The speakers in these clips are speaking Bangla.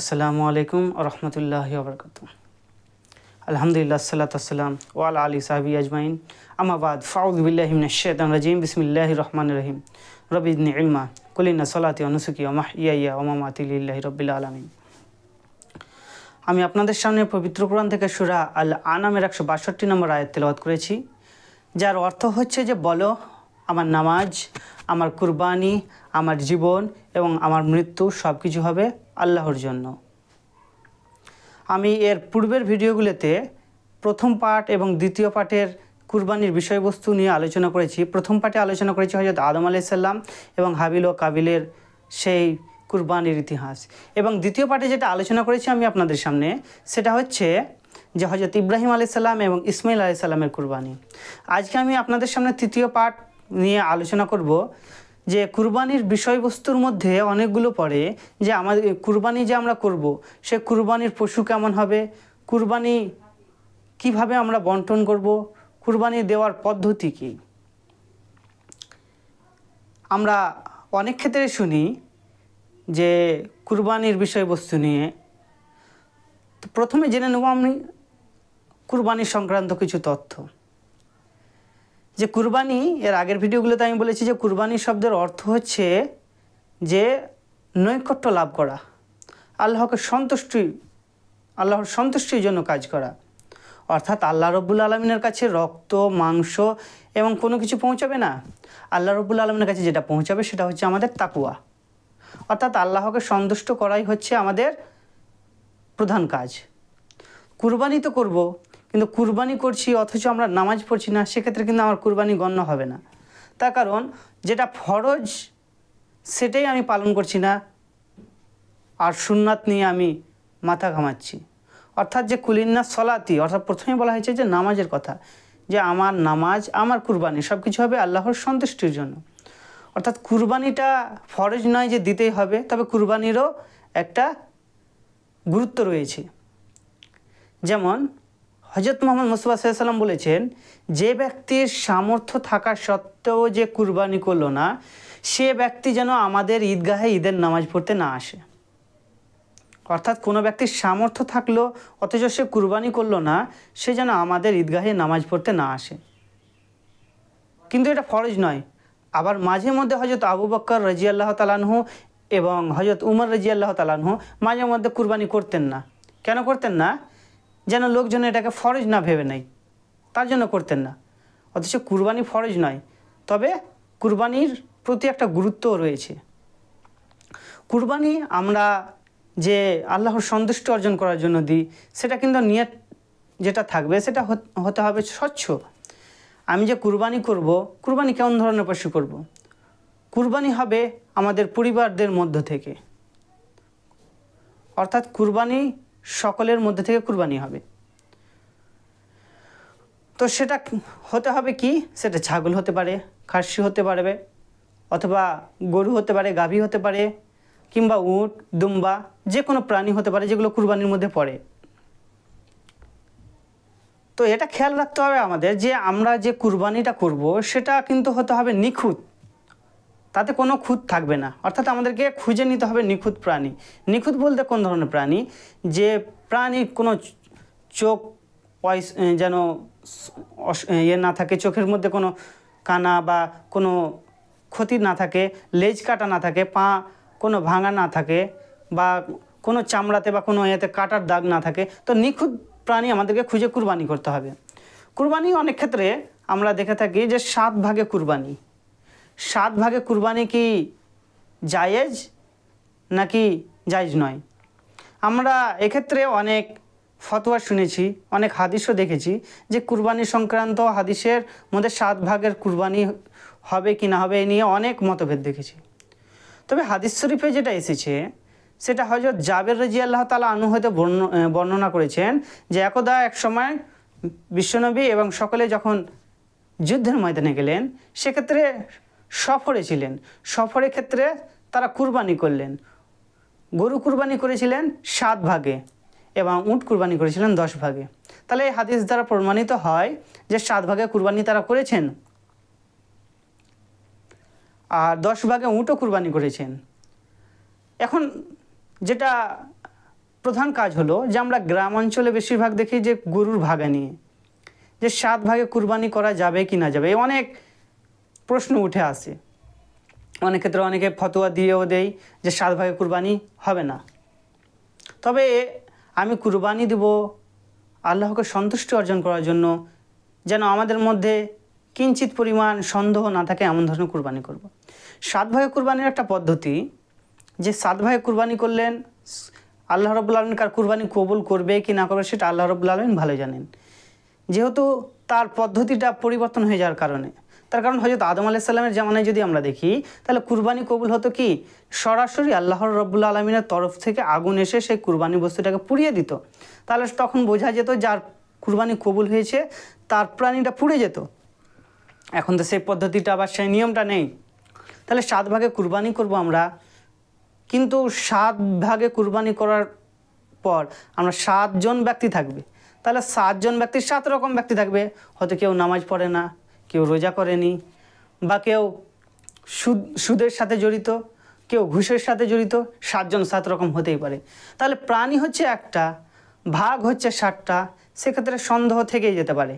আসসালামু আলাইকুম রহমতুল্লাহি ওবরকাতু। আলহামদুলিল্লাহ সাল্লাতু ওয়াসসালাম ওয়ালা আলি সাহবি আজমাইন আম্মা বাদ ফাউযু বিল্লাহি মিনাশ শাইতানির রাজিম বিসমিল্লাহির রহমানির রহিম রব্বি জিদনি ইলমা কুল ইন্না সলাতি ওয়া নুসুকি ওয়া মাহইয়ায়া ওয়া মামাতি লিল্লাহি রাব্বিল আলামিন। আমি আপনাদের সামনে পবিত্র কোরআন থেকে সূরা আল আনামের 162 নম্বর আয়াত তেলাওয়াত করেছি, যার অর্থ হচ্ছে যে বলো আমার নামাজ, আমার কুরবানি, আমার জীবন এবং আমার মৃত্যু সব কিছু হবে আল্লাহর জন্য। আমি এর পূর্বের ভিডিওগুলোতে প্রথম পার্ট এবং দ্বিতীয় পার্টের কুরবানির বিষয়বস্তু নিয়ে আলোচনা করেছি। প্রথম পার্টে আলোচনা করেছি হযরত আদম আলাইহিস সালাম এবং হাবিল ও কাবিলের সেই কুরবানির ইতিহাস, এবং দ্বিতীয় পার্টে যেটা আলোচনা করেছি আমি আপনাদের সামনে সেটা হচ্ছে যে হযরত ইব্রাহিম আলাইহিস সালাম এবং ইসমাইল আলাইহিস সালামের কুরবানি। আজকে আমি আপনাদের সামনে তৃতীয় পার্ট নিয়ে আলোচনা করব যে কুরবানির বিষয়বস্তুর মধ্যে অনেকগুলো পড়ে যে আমাদের কুরবানি যে আমরা করব সে কুরবানির পশু কেমন হবে, কুরবানি কিভাবে আমরা বন্টন করব, কুরবানি দেওয়ার পদ্ধতি কী। আমরা অনেক ক্ষেত্রে শুনি যে কুরবানির বিষয়বস্তু নিয়ে, তো প্রথমে জেনে নেব আমি কুরবানি সংক্রান্ত কিছু তথ্য। যে কুরবানি, এর আগের ভিডিওগুলোতে আমি বলেছি যে কুরবানি শব্দের অর্থ হচ্ছে যে নৈকট্য লাভ করা, আল্লাহর সন্তুষ্টির জন্য কাজ করা। অর্থাৎ আল্লাহ রব্বুল আলমিনের কাছে রক্ত, মাংস এবং কোনো কিছু পৌঁছাবে না। আল্লাহ রব্বুল আলমিনের কাছে যেটা পৌঁছাবে সেটা হচ্ছে আমাদের তাকওয়া, অর্থাৎ আল্লাহকে সন্তুষ্ট করাই হচ্ছে আমাদের প্রধান কাজ। কুরবানি তো করব, কিন্তু কুরবানি করছি অথচ আমরা নামাজ পড়ছি না, সেক্ষেত্রে কিন্তু আমার কুরবানি গণ্য হবে না। তার কারণ যেটা ফরজ সেটাই আমি পালন করছি না, আর সুন্নাত নিয়ে আমি মাথা ঘামাচ্ছি। অর্থাৎ যে কুলিন্না সলাতি, অর্থাৎ প্রথমে বলা হয়েছে যে নামাজের কথা, যে আমার নামাজ, আমার কুরবানি সব কিছু হবে আল্লাহর সন্তুষ্টির জন্য। অর্থাৎ কুরবানিটা ফরজ নয় যে দিতেই হবে, তবে কুরবানিরও একটা গুরুত্ব রয়েছে। যেমন হযরত মুহাম্মদ মুস্তাফা সাল্লাল্লাহু আলাইহি ওয়াসাল্লাম বলেছেন, যে ব্যক্তির সামর্থ্য থাকা সত্ত্বেও যে কুরবানি করলো না, সে ব্যক্তি যেন আমাদের ঈদগাহে ঈদের নামাজ পড়তে না আসে। অর্থাৎ কোনো ব্যক্তির সামর্থ্য থাকলো অথচ সে কুরবানি করলো না, সে যেন আমাদের ঈদগাহে নামাজ পড়তে না আসে। কিন্তু এটা ফরজ নয়। আবার মাঝে মধ্যে হযরত আবু বকর রাদিয়াল্লাহু তাআলা আনহু এবং হযরত উমর রাদিয়াল্লাহু তাআলা আনহু মাঝে মধ্যে কুরবানি করতেন না। কেন করতেন না? যেন লোকজন এটাকে ফরজ না ভেবে নেয়, তার জন্য করতেন না। অথচ কুরবানি ফরজ নয়, তবে কুরবানির প্রতি একটা গুরুত্বও রয়েছে। কুরবানি আমরা যে আল্লাহর সন্তুষ্টি অর্জন করার জন্য দিই, সেটা কিন্তু নিয়ত যেটা থাকবে সেটা হতে হবে স্বচ্ছ। আমি যে কুরবানি করব, কুরবানি কেমন ধরনের পশু করব? কুরবানি হবে আমাদের পরিবারদের মধ্য থেকে, অর্থাৎ কুরবানি সকলের মধ্যে থেকে কুরবানি হবে। তো সেটা হতে হবে কি? সেটা ছাগল হতে পারে, খাসি হতে পারবে, অথবা গরু হতে পারে, গাভী হতে পারে, কিংবা উট, দুম্বা, যে কোনো প্রাণী হতে পারে যেগুলো কুরবানির মধ্যে পড়ে। তো এটা খেয়াল রাখতে হবে আমাদের যে আমরা যে কুরবানিটা করব সেটা কিন্তু হতে হবে নিখুঁত, তাতে কোনো খুঁত থাকবে না। অর্থাৎ আমাদেরকে খুঁজে নিতে হবে নিখুঁত প্রাণী। নিখুঁত বলতে কোন ধরনের প্রাণী? যে প্রাণীর কোনো চোখ যেন না থাকে, চোখের মধ্যে কোনো কানা বা কোনো ক্ষতি না থাকে, লেজ কাটা না থাকে, পা কোনো ভাঙা না থাকে, বা কোনো চামড়াতে বা কোনো এতে কাটার দাগ না থাকে। তো নিখুঁত প্রাণী আমাদেরকে খুঁজে কুরবানি করতে হবে। কুরবানি অনেক ক্ষেত্রে আমরা দেখে থাকি যে 7 ভাগে কুরবানি। 7 ভাগে কুরবানি কি জায়েজ নাকি জায়েজ নয়? আমরা এক্ষেত্রে অনেক ফতোয়া শুনেছি, অনেক হাদিসও দেখেছি যে কুরবানি সংক্রান্ত হাদিসের মধ্যে 7 ভাগের কুরবানি হবে কি না হবে এ নিয়ে অনেক মতভেদ দেখেছি। তবে হাদিস শরীফে যেটা এসেছে সেটা হযরত জাবের রাদিয়াল্লাহু তাআলা আনহু হতে বর্ণনা করেছেন যে একদা এক সময় বিশ্বনবী এবং সকলে যখন যুদ্ধের ময়দানে গেলেন, সেক্ষেত্রে সফরে ছিলেন। সফরের ক্ষেত্রে তারা কুরবানি করলেন। গরু কুরবানি করেছিলেন 7 ভাগে এবং উট কুরবানি করেছিলেন 10 ভাগে। তাহলে এই হাদিস দ্বারা প্রমাণিত হয় যে 7 ভাগে কুরবানি তারা করেছেন, আর 10 ভাগে উটও কুরবানি করেছেন। এখন যেটা প্রধান কাজ হলো যে আমরা গ্রাম অঞ্চলে বেশিরভাগ দেখি যে গরুর ভাগা নিয়ে, যে 7 ভাগে কুরবানি করা যাবে কি না যাবে, অনেক প্রশ্ন উঠে আসে। অনেক ক্ষেত্রে অনেকে ফতোয়া দিয়েও দেয় যে 7 ভাগে কুরবানি হবে না। তবে আমি কুরবানি দেব আল্লাহকে সন্তুষ্টি অর্জন করার জন্য, যেন আমাদের মধ্যে কিঞ্চিত পরিমাণ সন্দেহ না থাকে, এমন ধরনের কুরবানি করব। 7 ভাগে কুরবানির একটা পদ্ধতি, যে 7 ভাগে কুরবানি করলেন আল্লাহ রাব্বুল আলামিন কার কুরবানি কবুল করবে কি না করবে সেটা আল্লাহ রাব্বুল আলামিন ভালো জানেন। যেহেতু তার পদ্ধতিটা পরিবর্তন হয়ে যাওয়ার কারণে, তার কারণ হযরত আদম আলাইহিস সালামের জামানায় যদি আমরা দেখি, তাহলে কুরবানি কবুল হতো কি সরাসরি আল্লাহ রাব্বুল আলামিনের তরফ থেকে আগুন এসে সেই কুরবানি বস্তুটাকে পুড়িয়ে দিত। তাহলে তখন বোঝা যেত যার কুরবানি কবুল হয়েছে তার প্রাণীটা পুড়ে যেত। এখন তো সেই পদ্ধতিটা আবার সেই নিয়মটা নেই। তাহলে 7 ভাগে কুরবানি করব আমরা, কিন্তু 7 ভাগে কুরবানি করার পর আমরা 7 জন ব্যক্তি থাকবে। তাহলে 7 জন ব্যক্তির 7 রকম ব্যক্তি থাকবে। হয়তো কেউ নামাজ পড়ে না, কেউ রোজা করেনি, বা কেউ সুদের সাথে জড়িত, কেউ ঘুষের সাথে জড়িত। 7 জন 7 রকম হতেই পারে। তাহলে প্রাণী হচ্ছে একটা, ভাগ হচ্ছে 7টা, সেক্ষেত্রে সন্দেহ থেকেই যেতে পারে।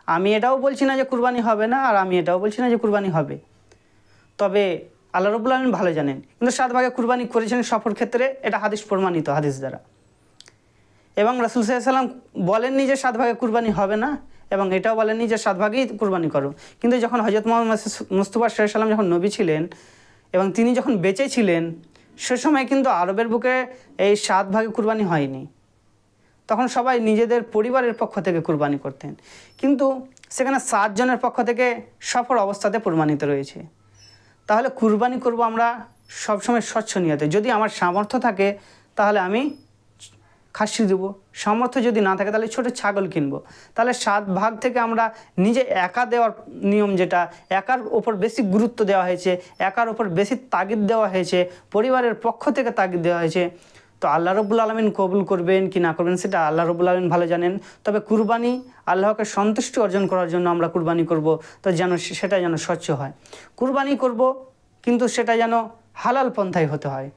আমি এটাও বলছি না যে কুরবানি হবে না, আর আমি এটাও বলছি না যে কুরবানি হবে। তবে আল্লাহ রাব্বুল আলামিন ভালো জানেন। কিন্তু 7 ভাগে কুরবানি করেছেন সফর ক্ষেত্রে, এটা হাদিস প্রমাণিত, হাদিস দ্বারা। এবং রাসূল সাল্লাল্লাহু আলাইহি ওয়াসাল্লাম বলেননি যে 7 ভাগে কুরবানি হবে না, এবং এটাও বলেননি যে 7 ভাগেই কুরবানি করো। কিন্তু যখন হযরত মুহাম্মদ মুস্তাফা সাল্লাল্লাহু আলাইহি ওয়াসাল্লাম যখন নবী ছিলেন এবং তিনি যখন বেঁচে ছিলেন, সে সময় কিন্তু আরবের বুকে এই 7 ভাগে কুরবানি হয়নি। তখন সবাই নিজেদের পরিবারের পক্ষ থেকে কুরবানি করতেন, কিন্তু সেখানে 7 জনের পক্ষ থেকে সফর অবস্থাতে প্রমাণিত রয়েছে। তাহলে কুরবানি করব আমরা সবসময় স্বচ্ছ নিয়তে। যদি আমার সামর্থ্য থাকে তাহলে আমি খাসি দেবো, সামর্থ্য যদি না থাকে তাহলে ছোটো ছাগল কিনবো। তাহলে 7 ভাগ থেকে আমরা নিজে একা দেওয়ার নিয়ম, যেটা একার ওপর বেশি গুরুত্ব দেওয়া হয়েছে, একার ওপর বেশি তাগিদ দেওয়া হয়েছে, পরিবারের পক্ষ থেকে তাগিদ দেওয়া হয়েছে। তো আল্লাহ রাব্বুল আলামিন কবুল করবেন কি না করবেন সেটা আল্লাহ রাব্বুল আলামিন ভালো জানেন। তবে কুরবানি আল্লাহকে সন্তুষ্টি অর্জন করার জন্য আমরা কুরবানি করব, তো যেন সেটা যেন স্বচ্ছ হয়। কুরবানি করব কিন্তু সেটা যেন হালাল পন্থায় হতে হয়,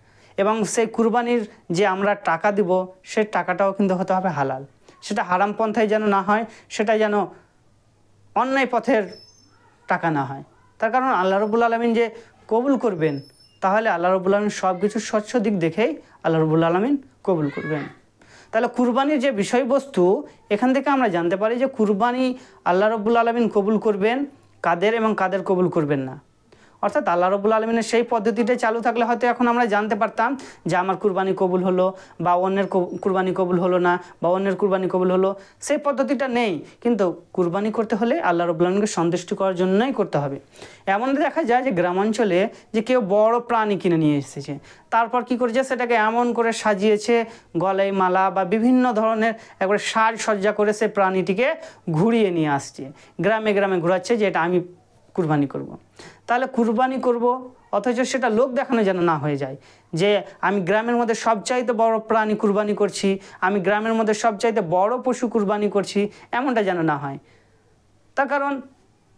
এবং সেই কুরবানির যে আমরা টাকা দিব সেই টাকাটাও কিন্তু হতে হবে হালাল। সেটা হারাম পন্থায় যেন না হয়, সেটা যেন অন্যায় পথের টাকা না হয়। তার কারণ আল্লাহ রাব্বুল আলামিন যে কবুল করবেন, তাহলে আল্লাহ রাব্বুল আলামিন সব কিছু স্বচ্ছ দিক দেখেই আল্লাহ রাব্বুল আলামিন কবুল করবেন। তাহলে কুরবানির যে বিষয়বস্তু, এখান থেকে আমরা জানতে পারি যে কুরবানি আল্লাহ রাব্বুল আলামিন কবুল করবেন কাদের এবং কাদের কবুল করবেন না। অর্থাৎ আল্লাহ রাব্বুল আলামিনের সেই পদ্ধতিটা চালু থাকলে হয়তো এখন আমরা জানতে পারতাম যে আমার কুরবানি কবুল হলো, বা অন্যের কুরবানি কবুল হলো না, বা অন্যের কুরবানি কবুল হলো। সেই পদ্ধতিটা নেই। কিন্তু কুরবানি করতে হলে আল্লাহ রাব্বুল আলামিনকে সন্তুষ্টি করার জন্যই করতে হবে। এমন দেখা যায় যে গ্রামাঞ্চলে যে কেউ বড় প্রাণী কিনে নিয়ে এসেছে, তারপর কি করেছে সেটাকে এমন করে সাজিয়েছে, গলায় মালা বা বিভিন্ন ধরনের একবারে সাজসজ্জা করে সে প্রাণীটিকে ঘুরিয়ে নিয়ে আসছে, গ্রামে গ্রামে ঘোরাচ্ছে যে এটা আমি কুরবানি করব। তাহলে কুরবানি করব, অথচ সেটা লোক দেখানো যেন না হয়ে যায় যে আমি গ্রামের মধ্যে সবচাইতে বড় প্রাণী কুরবানি করছি, আমি গ্রামের মধ্যে সবচাইতে বড় পশু কুরবানি করছি, এমনটা যেন না হয়। তার কারণ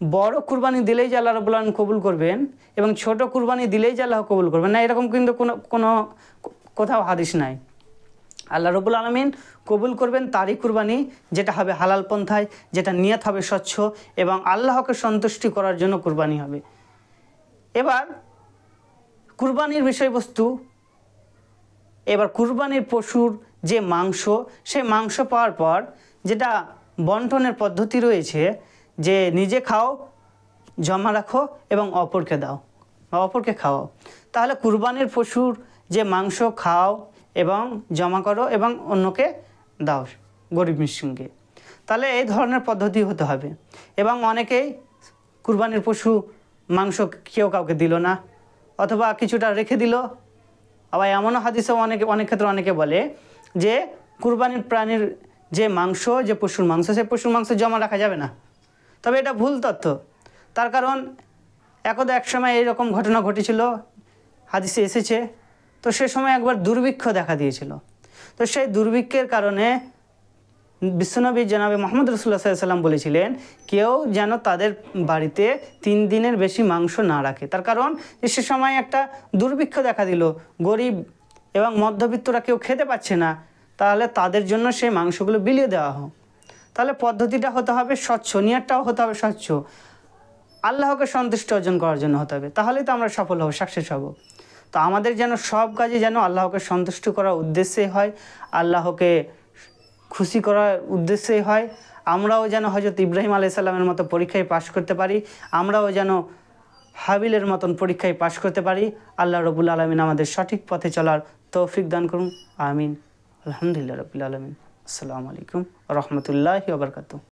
বড় কুরবানি দিলেই যে আল্লাহ রাব্বুল আলামিন কবুল করবেন, এবং ছোট কুরবানি দিলেই যে আল্লাহ কবুল করবেন না, এরকম কিন্তু কোনো কোথাও হাদিস নাই। আল্লাহ রাব্বুল আলামিন কবুল করবেন তারই কুরবানি যেটা হবে হালাল পন্থায়, যেটা নিয়ত হবে স্বচ্ছ, এবং আল্লাহকে সন্তুষ্টি করার জন্য কুরবানি হবে। এবার কুরবানির বিষয়বস্তু, এবার কুরবানির পশুর যে মাংস, সেই মাংস পাওয়ার পর যেটা বন্টনের পদ্ধতি রয়েছে, যে নিজে খাও, জমা রাখো এবং অপরকে দাও বা অপরকে খাওয়াও। তাহলে কুরবানির পশুর যে মাংস খাও এবং জমা করো এবং অন্যকে দাও, গরিব মিসকিনকে। তাহলে এই ধরনের পদ্ধতি হতে হবে। এবং অনেকেই কুরবানির পশু মাংস কেউ কাউকে দিল না, অথবা কিছুটা রেখে দিল। আবার এমনও হাদিসেও অনেক ক্ষেত্রে অনেকে বলে যে কুরবানির প্রাণীর যে মাংস, যে পশুর মাংস, সেই পশুর মাংস জমা রাখা যাবে না। তবে এটা ভুল তথ্য। তার কারণ এক সময় এইরকম ঘটনা ঘটেছিল, হাদিসে এসেছে। তো সে সময় একবার দুর্ভিক্ষ দেখা দিয়েছিল। তো সেই দুর্ভিক্ষের কারণে বিশ্বনবী জনাবে মুহাম্মদ রাসূলুল্লাহ সাল্লাল্লাহু আলাইহি ওয়াসাল্লাম বলেছিলেন কেউ যেন তাদের বাড়িতে 3 দিনের বেশি মাংস না রাখে। তার কারণ সে সময় একটা দুর্ভিক্ষ দেখা দিল, গরিব এবং মধ্যবিত্তরা কেউ খেতে পাচ্ছে না। তাহলে তাদের জন্য সেই মাংসগুলো বিলিয়ে দেওয়া হোক। তাহলে পদ্ধতিটা হতে হবে স্বচ্ছ, নিয়তটাও হতে হবে স্বচ্ছ, আল্লাহকে সন্তুষ্ট অর্জন করার জন্য হতে হবে। তাহলেই তো আমরা সফল হব, সাকসেস হব। তো আমাদের যেন সব কাজে যেন আল্লাহকে সন্তুষ্ট করার উদ্দেশ্যে হয়, আল্লাহকে খুশি করার উদ্দেশ্যেই হয়। আমরাও যেন হযরত ইব্রাহিম আলাইহিস সালামের মতো পরীক্ষায় পাশ করতে পারি, আমরাও যেন হাবিলের মতন পরীক্ষায় পাশ করতে পারি। আল্লাহ রাব্বুল আলামিন আমাদের সঠিক পথে চলার তৌফিক দান করুন। আমিন। আলহামদুলিল্লাহ রাব্বিল আলামিন। আসসালামু আলাইকুম ওয়া রাহমাতুল্লাহি ওয়া বারাকাতুহু।